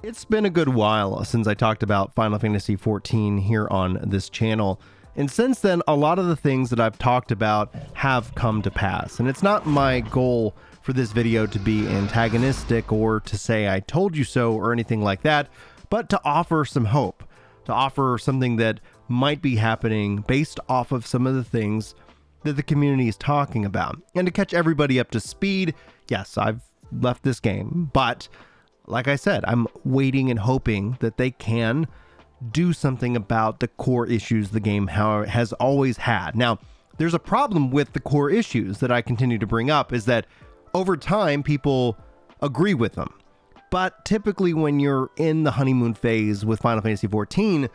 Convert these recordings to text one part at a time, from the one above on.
It's been a good while since I talked about Final Fantasy XIV here on this channel, and since then a lot of the things that I've talked about have come to pass. And it's not my goal for this video to be antagonistic or to say I told you so or anything like that, but to offer some hope, to offer something that might be happening based off of some of the things that the community is talking about. And to catch everybody up to speed, yes, I've left this game, but like I said, I'm waiting and hoping that they can do something about the core issues the game has always had. Now, there's a problem with the core issues that I continue to bring up, is that over time, people agree with them. But typically when you're in the honeymoon phase with Final Fantasy XIV,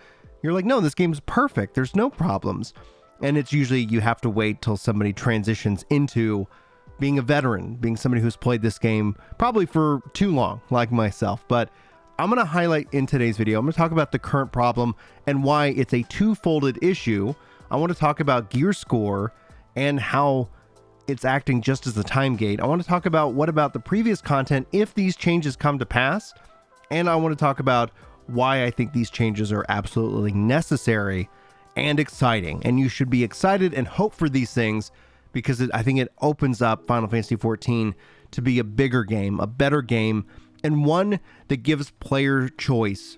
you're like, no, this game's perfect. There's no problems. And it's usually you have to wait till somebody transitions into being a veteran, being somebody who's played this game probably for too long, like myself. But I'm going to highlight in today's video, I'm going to talk about the current problem and why it's a two-folded issue. I want to talk about gear score and how it's acting just as a time gate. I want to talk about what about the previous content if these changes come to pass. And I want to talk about why I think these changes are absolutely necessary and exciting. And you should be excited and hope for these things, because I think it opens up Final Fantasy XIV to be a bigger game, a better game, and one that gives player choice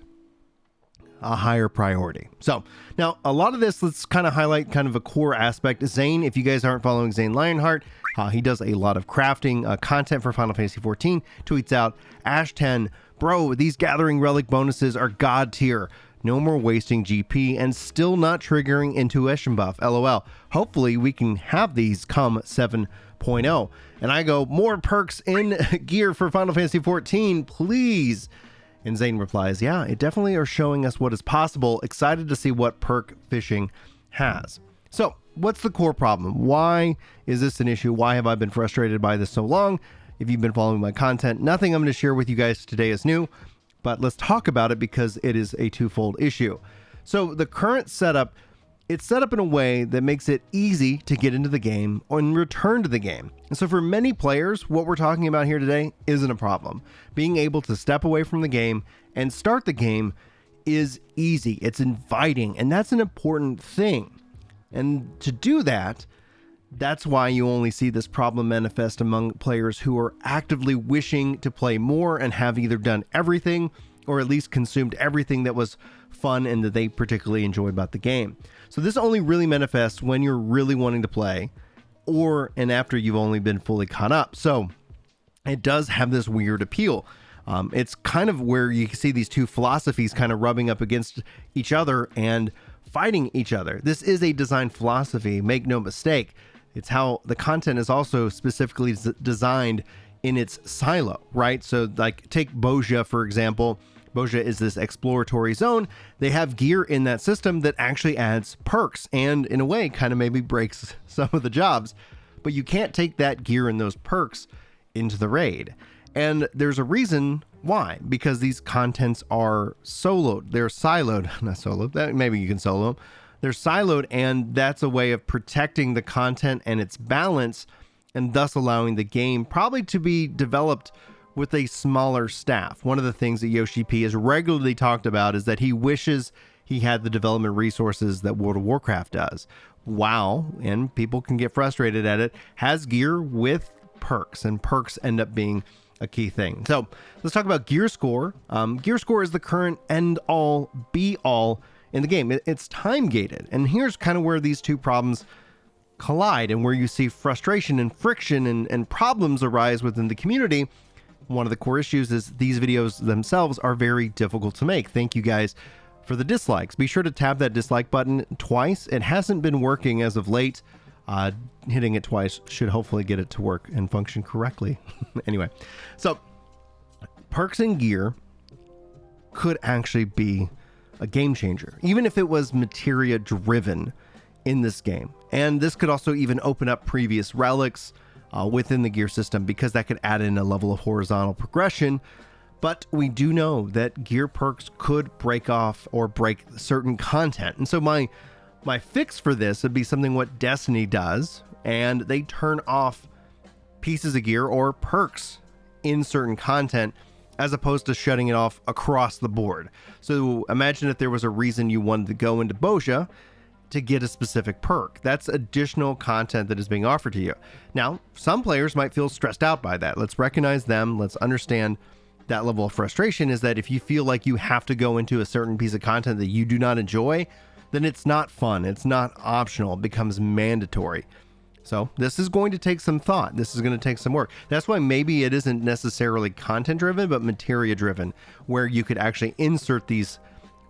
a higher priority. So now a lot of this, let's kind of highlight kind of a core aspect. Zane, if you guys aren't following Zane Lionheart, he does a lot of crafting content for Final Fantasy XIV, tweets out, Ash10, bro, these gathering relic bonuses are god tier. No more wasting GP and still not triggering intuition buff. LOL. Hopefully we can have these come 7.0. And I go, more perks in gear for Final Fantasy XIV, please. And Zane replies, yeah, it definitely are showing us what is possible. Excited to see what perk fishing has. So what's the core problem? Why is this an issue? Why have I been frustrated by this so long? If you've been following my content, nothing I'm going to share with you guys today is new. But let's talk about it because it is a twofold issue. So the current setup, it's set up in a way that makes it easy to get into the game and return to the game. And so for many players, what we're talking about here today isn't a problem. Being able to step away from the game and start the game is easy. It's inviting, and that's an important thing. And to do that, that's why you only see this problem manifest among players who are actively wishing to play more and have either done everything or at least consumed everything that was fun and that they particularly enjoyed about the game. So this only really manifests when you're really wanting to play and after you've only been fully caught up. So it does have this weird appeal. It's kind of where you see these two philosophies kind of rubbing up against each other and fighting each other. This is a design philosophy, make no mistake. It's how the content is also specifically designed in its silo, right? So like take Bozja, for example. Bozja is this exploratory zone. They have gear in that system that actually adds perks and in a way kind of maybe breaks some of the jobs, but you can't take that gear and those perks into the raid. And there's a reason why, because these contents are soloed. They're siloed, not soloed. Maybe you can solo them. They're siloed, and that's a way of protecting the content and its balance, and thus allowing the game probably to be developed with a smaller staff. One of the things that Yoshi-P has regularly talked about is that he wishes he had the development resources that World of Warcraft does. WoW, and people can get frustrated at it, has gear with perks, and perks end up being a key thing. So let's talk about gear score. Gear score is the current end-all, be-all in the game. It's time gated, and here's kind of where these two problems collide and where you see frustration and friction and problems arise within the community. One of the core issues is these videos themselves are very difficult to make. Thank you guys for the dislikes. Be sure to tap that dislike button twice. It hasn't been working as of late. Hitting it twice should hopefully get it to work and function correctly. Anyway, so perks and gear could actually be a game changer, even if it was materia driven in this game. And this could also even open up previous relics within the gear system, because that could add in a level of horizontal progression. But we do know that gear perks could break off or break certain content. And so my fix for this would be something what Destiny does, and they turn off pieces of gear or perks in certain content as opposed to shutting it off across the board. So imagine if there was a reason you wanted to go into Bozja to get a specific perk. That's additional content that is being offered to you. Now, some players might feel stressed out by that. Let's recognize them. Let's understand that level of frustration is that if you feel like you have to go into a certain piece of content that you do not enjoy, then it's not fun. It's not optional. It becomes mandatory. So this is going to take some thought. This is going to take some work. That's why maybe it isn't necessarily content driven, but materia driven, where you could actually insert these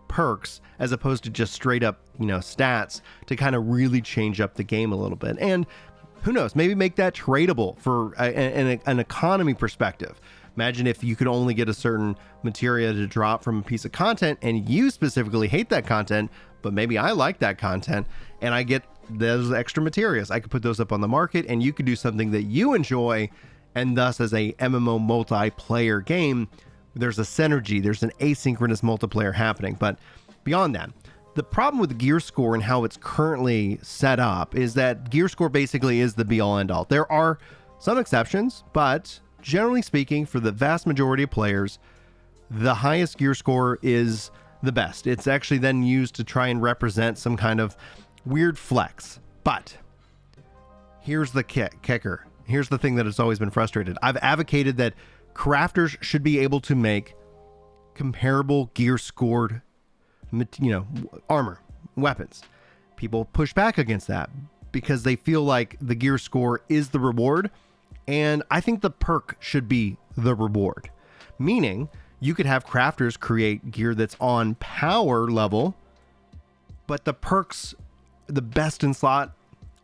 perks as opposed to just straight up, stats to kind of really change up the game a little bit. And who knows, maybe make that tradable for an economy perspective. Imagine if you could only get a certain materia to drop from a piece of content and you specifically hate that content, but maybe I like that content and I get those extra materials. I could put those up on the market and you could do something that you enjoy, and thus as a MMO multiplayer game, there's a synergy, there's an asynchronous multiplayer happening. But beyond that, the problem with gear score and how it's currently set up is that gear score basically is the be all end all. There are some exceptions, but generally speaking, for the vast majority of players, the highest gear score is the best. It's actually then used to try and represent some kind of weird flex. But here's the kicker. Here's the thing that has always been frustrated. I've advocated that crafters should be able to make comparable gear scored, armor, weapons. People push back against that because they feel like the gear score is the reward. And I think the perk should be the reward. Meaning you could have crafters create gear that's on power level, but the perks, the best in slot,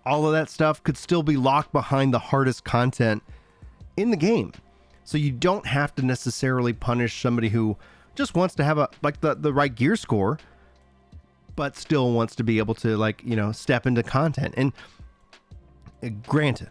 all of that stuff could still be locked behind the hardest content in the game. So you don't have to necessarily punish somebody who just wants to have the right gear score, but still wants to be able to step into content. And granted,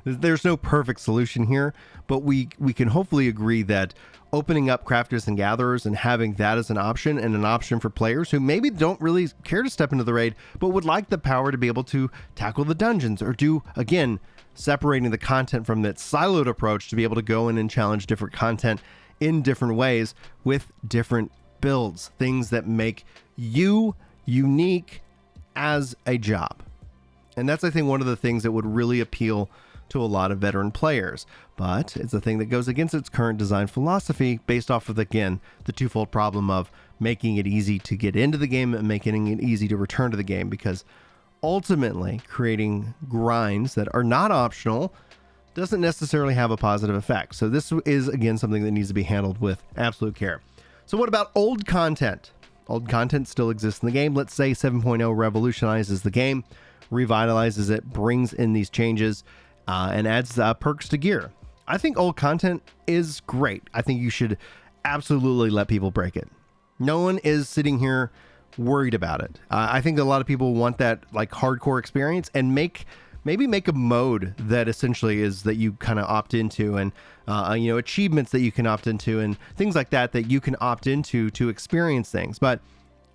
there's no perfect solution here, but we can hopefully agree that opening up crafters and gatherers and having that as an option, and an option for players who maybe don't really care to step into the raid, but would like the power to be able to tackle the dungeons or do, again, separating the content from that siloed approach to be able to go in and challenge different content in different ways with different builds, things that make you unique as a job. And that's, I think, one of the things that would really appeal to a lot of veteran players, but it's a thing that goes against its current design philosophy based off of, again, the twofold problem of making it easy to get into the game and making it easy to return to the game, because ultimately creating grinds that are not optional doesn't necessarily have a positive effect. So this is, again, something that needs to be handled with absolute care. So what about old content? Old content still exists in the game. Let's say 7.0 revolutionizes the game, revitalizes it, brings in these changes, and adds perks to gear. I think old content is great. I think you should absolutely let people break it. No one is sitting here worried about it. I think a lot of people want that hardcore experience, and maybe make a mode that essentially is that you kind of opt into, and achievements that you can opt into, and things like that you can opt into to experience things. But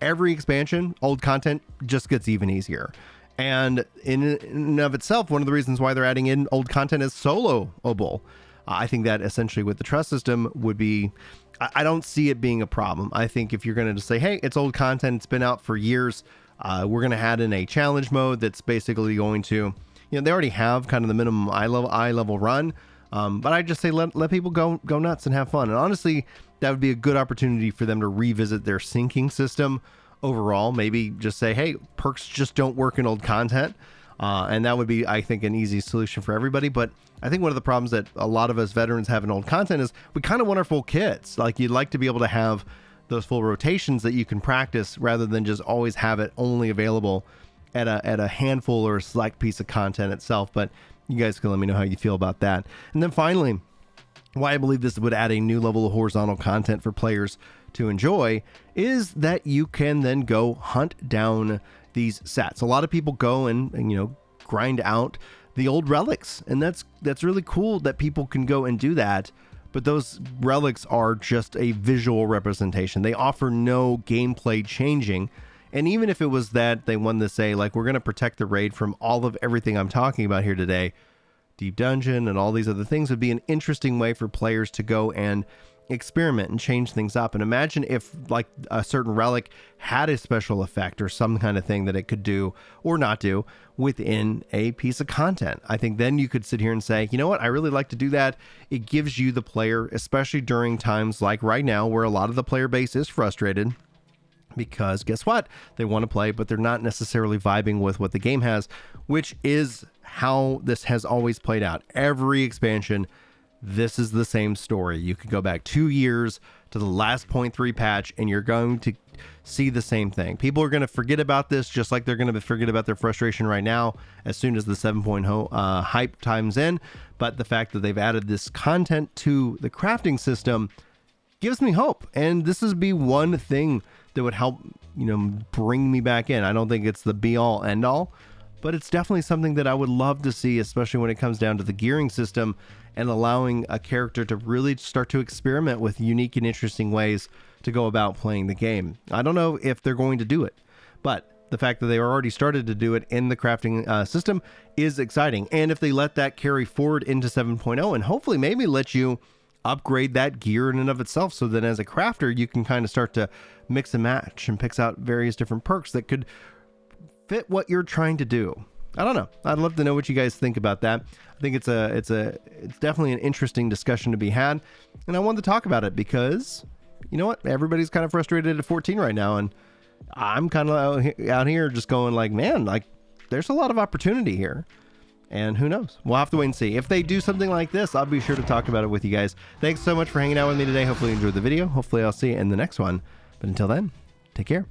every expansion, old content just gets even easier. And in and of itself, one of the reasons why they're adding in old content is soloable. I think that essentially with the trust system would be, I don't see it being a problem. I think if you're going to just say, hey, it's old content, it's been out for years, we're going to add in a challenge mode that's basically going to, they already have kind of the minimum eye level run, but I just say let people go nuts and have fun. And honestly, that would be a good opportunity for them to revisit their syncing system overall. Maybe just say, hey, perks just don't work in old content, and that would be, I think, an easy solution for everybody. But I think one of the problems that a lot of us veterans have in old content is we kind of want our full kits. You'd like to be able to have those full rotations that you can practice, rather than just always have it only available at a handful or a select piece of content itself. But you guys can let me know how you feel about that. And then finally, why I believe this would add a new level of horizontal content for players to enjoy is that you can then go hunt down these sets. A lot of people go and grind out the old relics, and that's really cool that people can go and do that. But those relics are just a visual representation. They offer no gameplay changing. And even if it was that they wanted to say, we're going to protect the raid from all of everything I'm talking about here today, Deep Dungeon and all these other things, would be an interesting way for players to go and experiment and change things up. And imagine if like a certain relic had a special effect or some kind of thing that it could do or not do within a piece of content. I think then you could sit here and say, you know what, I really like to do that. It gives you, the player, especially during times like right now where a lot of the player base is frustrated, because guess what? They want to play, but they're not necessarily vibing with what the game has, which is how this has always played out. Every expansion, this is the same story. You could go back 2 years to the last 0.3 patch and you're going to see the same thing. People are going to forget about this just like they're going to forget about their frustration right now as soon as the 7.0 hype times in. But the fact that they've added this content to the crafting system gives me hope. And this is be one thing that would help, you know, bring me back in. I don't think it's the be all end all, but it's definitely something that I would love to see, especially when it comes down to the gearing system and allowing a character to really start to experiment with unique and interesting ways to go about playing the game. I don't know if they're going to do it, but the fact that they already started to do it in the crafting system is exciting. And if they let that carry forward into 7.0 and hopefully maybe let you upgrade that gear in and of itself, so that as a crafter you can kind of start to mix and match and picks out various different perks that could fit what you're trying to do. I don't know. I'd love to know what you guys think about that. I think it's definitely an interesting discussion to be had, and I wanted to talk about it because, you know what, everybody's kind of frustrated at 14 right now, and I'm kind of out here just going like, man, like there's a lot of opportunity here. And who knows? We'll have to wait and see. If they do something like this, I'll be sure to talk about it with you guys. Thanks so much for hanging out with me today. Hopefully you enjoyed the video. Hopefully I'll see you in the next one. But until then, take care.